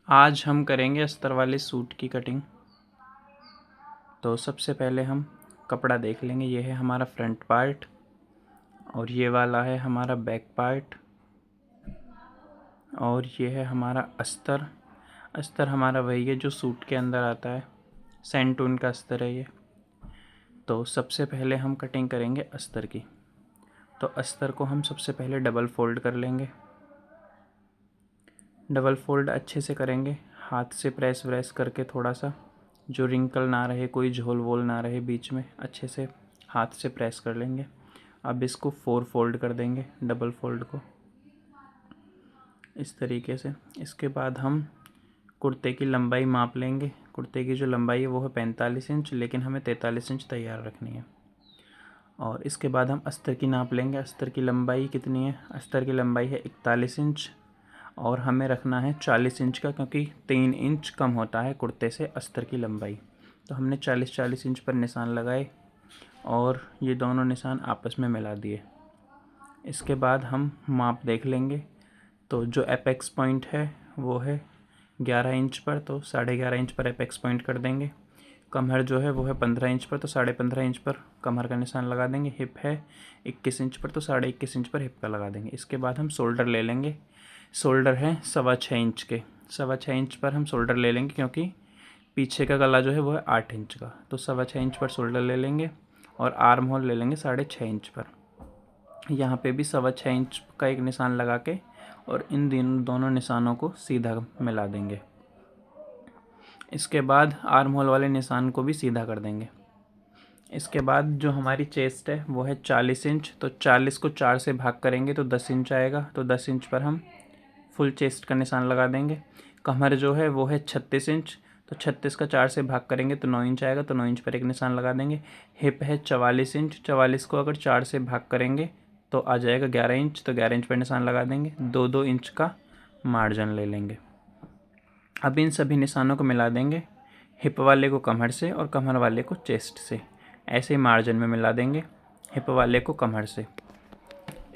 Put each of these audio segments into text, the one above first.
आज हम करेंगे अस्तर वाले सूट की कटिंग। तो सबसे पहले हम कपड़ा देख लेंगे। ये है हमारा फ्रंट पार्ट और ये वाला है हमारा बैक पार्ट और ये है हमारा अस्तर। अस्तर हमारा वही है जो सूट के अंदर आता है, सैंटून का अस्तर है ये। तो सबसे पहले हम कटिंग करेंगे अस्तर की। तो अस्तर को हम सबसे पहले डबल फोल्ड कर लेंगे। डबल फोल्ड अच्छे से करेंगे, हाथ से प्रेस व्रेस करके थोड़ा सा, जो रिंकल ना रहे, कोई झोल वोल ना रहे बीच में, अच्छे से हाथ से प्रेस कर लेंगे। अब इसको 4 फोल्ड कर देंगे, डबल फोल्ड को इस तरीके से। इसके बाद हम कुर्ते की लंबाई माप लेंगे। कुर्ते की जो लंबाई है वो है 45 इंच, लेकिन हमें 43 इंच तैयार रखनी है। और इसके बाद हम अस्तर की नाप लेंगे। अस्तर की लंबाई कितनी है? अस्तर की लंबाई है 41 इंच और हमें रखना है 40 इंच का, क्योंकि 3 इंच कम होता है कुर्ते से अस्तर की लंबाई। तो हमने 40 इंच पर निशान लगाए और ये दोनों निशान आपस में मिला दिए। इसके बाद हम माप देख लेंगे। तो जो एपेक्स पॉइंट है वो है 11 इंच पर, तो 11.5 इंच पर एपेक्स पॉइंट कर देंगे। कमर जो है वो है 15 इंच पर, तो 15.5 इंच पर कमर का निशान लगा देंगे। हिप है 21 इंच पर, तो 21.5 इंच पर हिप का लगा देंगे। इसके बाद हम शोल्डर ले लेंगे। शोल्डर है 6.25 इंच के, 6.25 इंच पर हम शोल्डर ले लेंगे, क्योंकि पीछे का गला जो है वो है 8 इंच का। तो 6.25 इंच पर शोल्डर ले लेंगे और आर्म होल ले लेंगे 6.5 इंच पर। यहाँ पे भी 6.25 इंच का एक निशान लगा के और इन दोनों निशानों को सीधा मिला देंगे। इसके बाद आर्म होल वाले निशान को भी सीधा कर देंगे। इसके बाद जो हमारी चेस्ट है वो है 40 इंच, तो 40 को 4 से भाग करेंगे तो 10 इंच आएगा। तो 10 इंच पर हम फुल चेस्ट का निशान लगा देंगे। कमर जो है वो है 36 इंच, तो 36 का 4 से भाग करेंगे तो 9 इंच आएगा, तो 9 इंच पर एक निशान लगा देंगे। हिप है 44 इंच, 44 को अगर 4 से भाग करेंगे तो आ जाएगा 11 इंच, तो 11 इंच पर निशान लगा देंगे। 2-2 इंच का मार्जिन ले लेंगे। अब इन सभी निशानों को मिला देंगे, हिप वाले को कमर से और कमर वाले को चेस्ट से। ऐसे ही मार्जिन में मिला देंगे, हिप वाले को कमर से।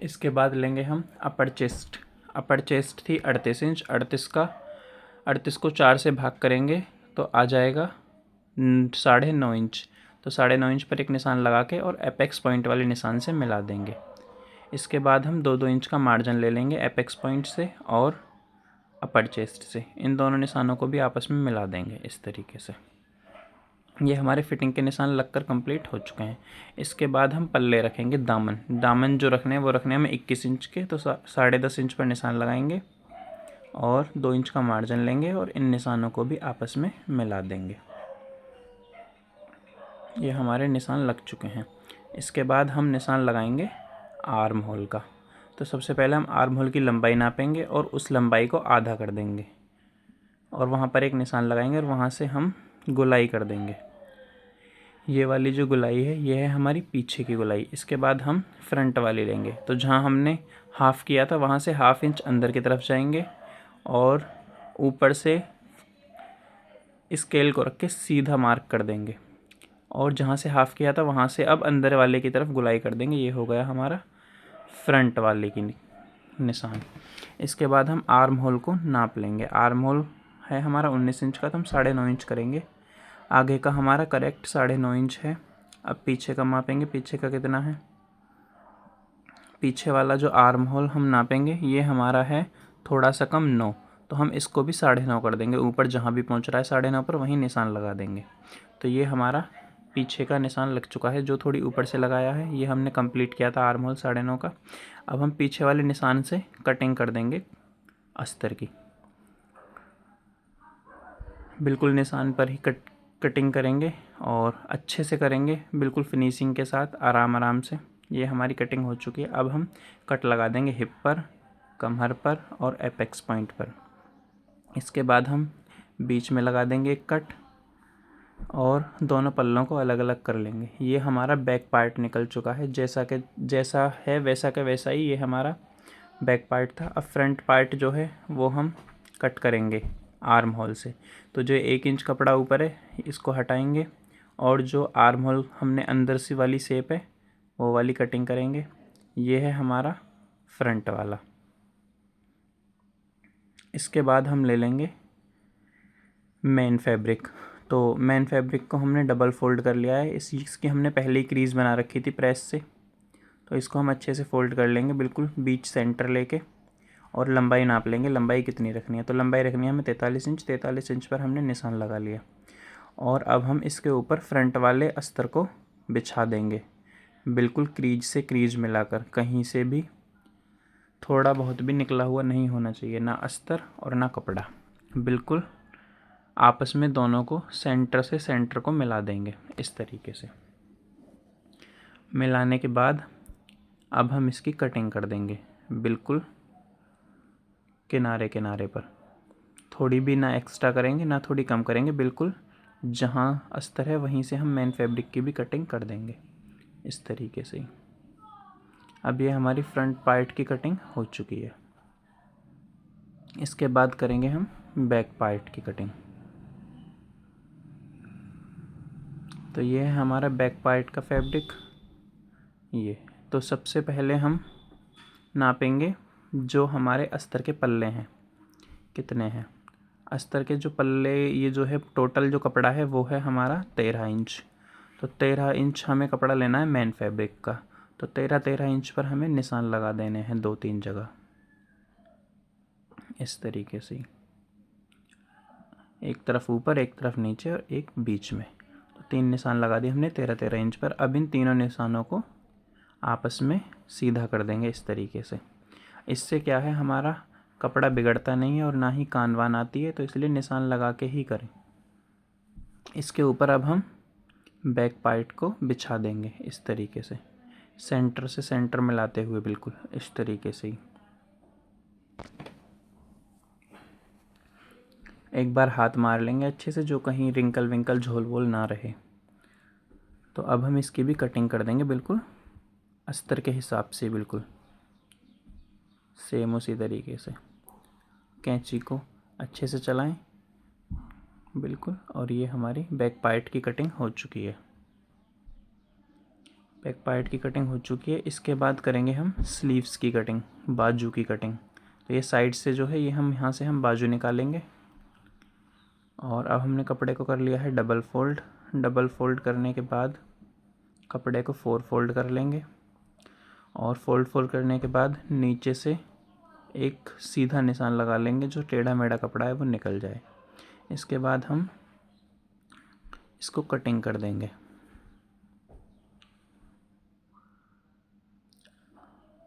इसके बाद लेंगे हम अपर चेस्ट। अपर चेस्ट थी 38 इंच, 38 को 4 से भाग करेंगे तो आ जाएगा 9.5 इंच। तो 9.5 इंच पर एक निशान लगा के और एपेक्स पॉइंट वाले निशान से मिला देंगे। इसके बाद हम 2-2 इंच का मार्जिन ले लेंगे एपेक्स पॉइंट से और अपर चेस्ट से। इन दोनों निशानों को भी आपस में मिला देंगे इस तरीके से। ये हमारे फिटिंग के निशान लगकर कंप्लीट हो चुके हैं। इसके बाद हम पल्ले रखेंगे। दामन जो रखने हैं वो रखने हैं हमें 21 इंच के, तो 10.5 इंच पर निशान लगाएंगे और 2 इंच का मार्जिन लेंगे और इन निशानों को भी आपस में मिला देंगे। ये हमारे निशान लग चुके हैं। इसके बाद हम निशान लगाएंगे आर्म होल का। तो सबसे पहले हम आर्म होल की लंबाई नापेंगे और उस लंबाई को आधा कर देंगे और वहाँ पर एक निशान लगाएंगे और वहाँ से हम गोलाई कर देंगे। ये वाली जो गोलाई है ये है हमारी पीछे की गोलाई। इसके बाद हम फ्रंट वाली लेंगे। तो जहाँ हमने हाफ़ किया था वहाँ से 1/2 इंच अंदर की तरफ जाएंगे और ऊपर से स्केल को रख के सीधा मार्क कर देंगे और जहाँ से हाफ़ किया था वहाँ से अब अंदर वाले की तरफ गोलाई कर देंगे। ये हो गया हमारा फ्रंट वाले की निशान। इसके बाद हम आर्म होल को नाप लेंगे। आर्म होल है हमारा 19 इंच का, तो हम 9.5 इंच करेंगे। आगे का हमारा करेक्ट 9.5 इंच है। अब पीछे का मापेंगे। पीछे का कितना है? पीछे वाला जो आर्म होल हम नापेंगे ये हमारा है थोड़ा सा कम 9, तो हम इसको भी 9.5 कर देंगे। ऊपर जहाँ भी पहुँच रहा है 9.5 पर वहीं निशान लगा देंगे। तो ये हमारा पीछे का निशान लग चुका है। जो थोड़ी ऊपर से लगाया है ये हमने कंप्लीट किया था आर्म होल 9.5 का। अब हम पीछे वाले निशान से कटिंग कर देंगे अस्तर की। बिल्कुल निशान पर ही कटिंग करेंगे और अच्छे से करेंगे, बिल्कुल फिनिशिंग के साथ, आराम आराम से। ये हमारी कटिंग हो चुकी है। अब हम कट लगा देंगे हिप पर, कमर पर और एपेक्स पॉइंट पर। इसके बाद हम बीच में लगा देंगे एक कट और दोनों पल्लों को अलग अलग कर लेंगे। ये हमारा बैक पार्ट निकल चुका है। जैसा है वैसा का वैसा ही ये हमारा बैक पार्ट था। अब फ्रंट पार्ट जो है वो हम कट करेंगे आर्म होल से। तो जो 1 इंच कपड़ा ऊपर है इसको हटाएंगे और जो आर्म होल हमने अंदर से वाली शेप है वो वाली कटिंग करेंगे। ये है हमारा फ्रंट वाला। इसके बाद हम ले लेंगे मेन फैब्रिक। तो मेन फैब्रिक को हमने डबल फोल्ड कर लिया है। इसकी हमने पहले ही क्रीज़ बना रखी थी प्रेस से, तो इसको हम अच्छे से फ़ोल्ड कर लेंगे बिल्कुल बीच सेंटर लेके, और लंबाई नाप लेंगे। लंबाई कितनी रखनी है, तो लंबाई रखनी है हमें 43 इंच। 43 इंच पर हमने निशान लगा लिया, और अब हम इसके ऊपर फ्रंट वाले अस्तर को बिछा देंगे बिल्कुल क्रीज से क्रीज मिलाकर। कहीं से भी थोड़ा बहुत भी निकला हुआ नहीं होना चाहिए, ना अस्तर और ना कपड़ा। बिल्कुल आपस में दोनों को सेंटर से सेंटर को मिला देंगे इस तरीके से। मिलाने के बाद अब हम इसकी कटिंग कर देंगे बिल्कुल किनारे किनारे पर। थोड़ी भी ना एक्स्ट्रा करेंगे ना थोड़ी कम करेंगे, बिल्कुल जहाँ अस्तर है वहीं से हम मेन फैब्रिक की भी कटिंग कर देंगे इस तरीके से ही। अब ये हमारी फ्रंट पार्ट की कटिंग हो चुकी है। इसके बाद करेंगे हम बैक पार्ट की कटिंग। तो ये है हमारा बैक पार्ट का फैब्रिक। ये तो सबसे पहले हम नापेंगे जो हमारे अस्तर के पल्ले हैं कितने हैं। अस्तर के जो पल्ले, ये जो है टोटल जो कपड़ा है वो है हमारा 13 इंच। तो 13 इंच हमें कपड़ा लेना है मेन फैब्रिक का। तो 13 इंच पर हमें निशान लगा देने हैं 2-3 जगह इस तरीके से, एक तरफ ऊपर, एक तरफ नीचे और एक बीच में। तो 3 निशान लगा दिए हमने 13 इंच पर। अब इन तीनों निशानों को आपस में सीधा कर देंगे इस तरीके से। इससे क्या है, हमारा कपड़ा बिगड़ता नहीं है और ना ही कान वान आती है, तो इसलिए निशान लगा के ही करें। इसके ऊपर अब हम बैक पार्ट को बिछा देंगे इस तरीके से, सेंटर से सेंटर मिलाते हुए बिल्कुल इस तरीके से ही। एक बार हाथ मार लेंगे अच्छे से, जो कहीं रिंकल विंकल झोल वोल ना रहे। तो अब हम इसकी भी कटिंग कर देंगे बिल्कुल अस्तर के हिसाब से, बिल्कुल सेम उसी तरीके से। कैंची को अच्छे से चलाएं बिल्कुल। और ये हमारी बैक पार्ट की कटिंग हो चुकी है। बैक पार्ट की कटिंग हो चुकी है। इसके बाद करेंगे हम स्लीव्स की कटिंग, बाजू की कटिंग। तो ये साइड से जो है, ये हम यहाँ से हम बाजू निकालेंगे। और अब हमने कपड़े को कर लिया है डबल फोल्ड। डबल फोल्ड करने के बाद कपड़े को 4 फोल्ड कर लेंगे, और फोल्ड करने के बाद नीचे से एक सीधा निशान लगा लेंगे, जो टेढ़ा मेढ़ा कपड़ा है वो निकल जाए। इसके बाद हम इसको कटिंग कर देंगे।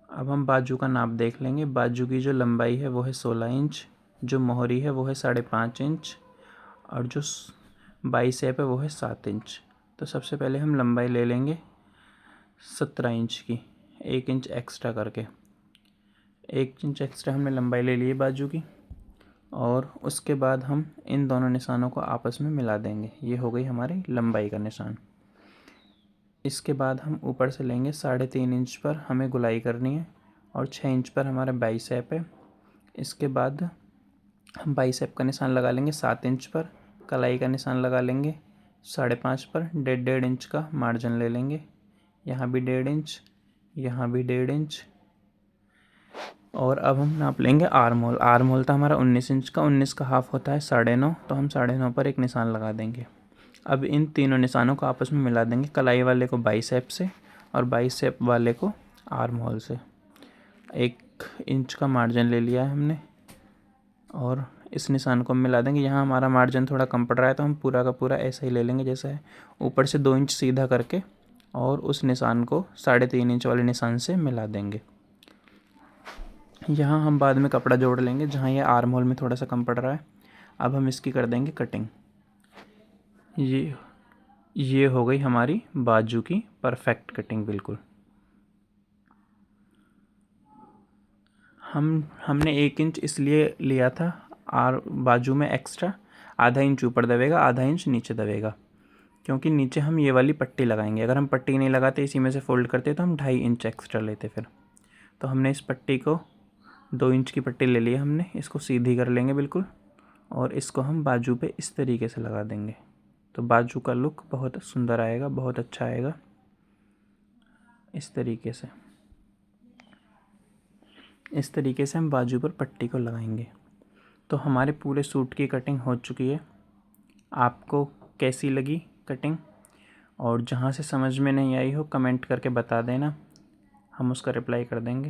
अब हम बाजू का नाप देख लेंगे। बाजू की जो लंबाई है वो है 16 इंच, जो मोहरी है वो है 5.5 इंच, और जो बाइसेप है वो है 7 इंच। तो सबसे पहले हम लंबाई ले लेंगे 17 इंच की, 1 इंच एक्स्ट्रा करके। 1 इंच एक्स्ट्रा हमने लंबाई ले ली है बाजू की, और उसके बाद हम इन दोनों निशानों को आपस में मिला देंगे। ये हो गई हमारी लंबाई का निशान। इसके बाद हम ऊपर से लेंगे 3.5 इंच पर हमें गुलाई करनी है, और 6 इंच पर हमारा बाइसेप है। इसके बाद हम बाइसेप का निशान लगा लेंगे 7 इंच पर, कलाई का निशान लगा लेंगे 5.5 पर, 1.5 इंच का मार्जिन ले लेंगे। यहाँ भी 1.5 इंच, यहाँ भी 1.5 इंच। और अब हम नाप लेंगे आर्म होल। आर्म होल था हमारा 19 इंच का, 19 का हाफ होता है 9.5, तो हम 9.5 पर एक निशान लगा देंगे। अब इन तीनों निशानों को आपस में मिला देंगे, कलाई वाले को बाइसेप से और बाइसेप वाले को आर्म होल से। 1 इंच का मार्जिन ले लिया है हमने, और इस निशान को हम मिला देंगे। यहाँ हमारा मार्जिन थोड़ा कम पड़ रहा है, तो हम पूरा का पूरा ऐसा ही ले लेंगे जैसा है, ऊपर से 2 इंच सीधा करके, और उस निशान को 3.5 इंच वाले निशान से मिला देंगे। यहाँ हम बाद में कपड़ा जोड़ लेंगे, जहाँ ये आर्म होल में थोड़ा सा कम पड़ रहा है। अब हम इसकी कर देंगे कटिंग। ये हो गई हमारी बाजू की परफेक्ट कटिंग बिल्कुल। हमने 1 इंच इसलिए लिया था और बाजू में एक्स्ट्रा, आधा इंच ऊपर दबेगा, आधा इंच नीचे दबेगा, क्योंकि नीचे हम ये वाली पट्टी लगाएंगे। अगर हम पट्टी नहीं लगाते, इसी में से फोल्ड करते, तो हम 2.5 इंच एक्स्ट्रा लेते फिर। तो हमने इस पट्टी को 2 इंच की पट्टी ले ली है हमने, इसको सीधी कर लेंगे बिल्कुल, और इसको हम बाजू पे इस तरीके से लगा देंगे। तो बाजू का लुक बहुत सुंदर आएगा, बहुत अच्छा आएगा इस तरीके से। इस तरीके से हम बाजू पर पट्टी को लगाएंगे। तो हमारे पूरे सूट की कटिंग हो चुकी है। आपको कैसी लगी कटिंग, और जहाँ से समझ में नहीं आई हो कमेंट करके बता देना, हम उसका रिप्लाई कर देंगे।